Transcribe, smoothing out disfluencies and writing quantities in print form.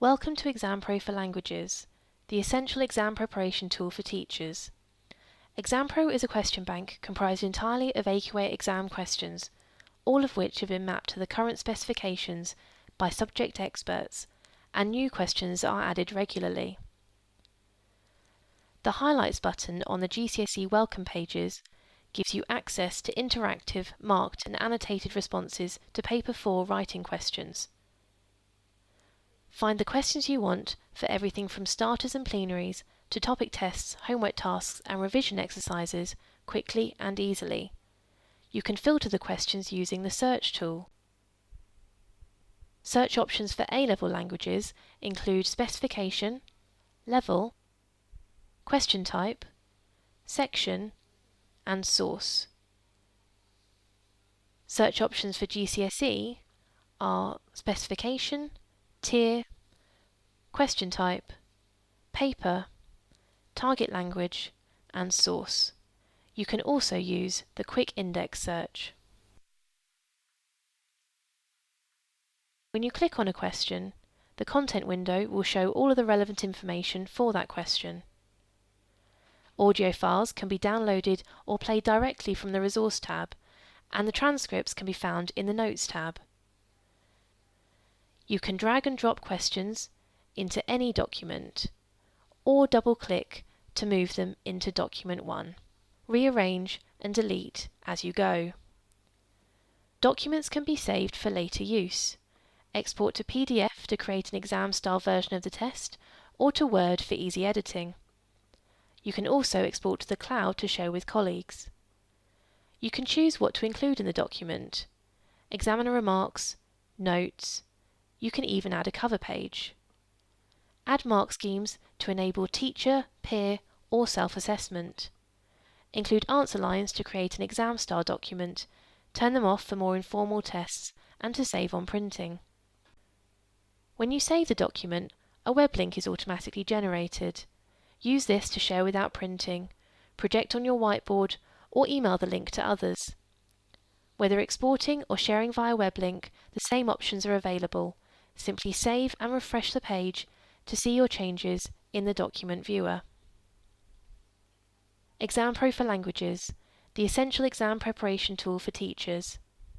Welcome to ExamPro for Languages, the essential exam preparation tool for teachers. ExamPro is a question bank comprised entirely of AQA exam questions, all of which have been mapped to the current specifications by subject experts, and new questions are added regularly. The Highlights button on the GCSE welcome pages gives you access to interactive, marked and annotated responses to Paper 4 writing questions. Find the questions you want for everything from starters and plenaries to topic tests, homework tasks and revision exercises quickly and easily. You can filter the questions using the search tool. Search options for A-level languages include specification, level, question type, section and source. Search options for GCSE are specification, tier, question type, paper, target language and source. You can also use the quick index search. When you click on a question, the content window will show all of the relevant information for that question. Audio files can be downloaded or played directly from the Resource tab, and the transcripts can be found in the Notes tab. You can drag and drop questions into any document, or double-click to move them into document 1. Rearrange and delete as you go. Documents can be saved for later use. Export to PDF to create an exam-style version of the test, or to Word for easy editing. You can also export to the cloud to share with colleagues. You can choose what to include in the document: examiner remarks, notes. You can even add a cover page. Add mark schemes to enable teacher, peer, or self-assessment. Include answer lines to create an exam-style document, turn them off for more informal tests, and to save on printing. When you save the document, a web link is automatically generated. Use this to share without printing, project on your whiteboard, or email the link to others. Whether exporting or sharing via web link, the same options are available. Simply save and refresh the page to see your changes in the document viewer. ExamPro for Languages, the essential exam preparation tool for teachers.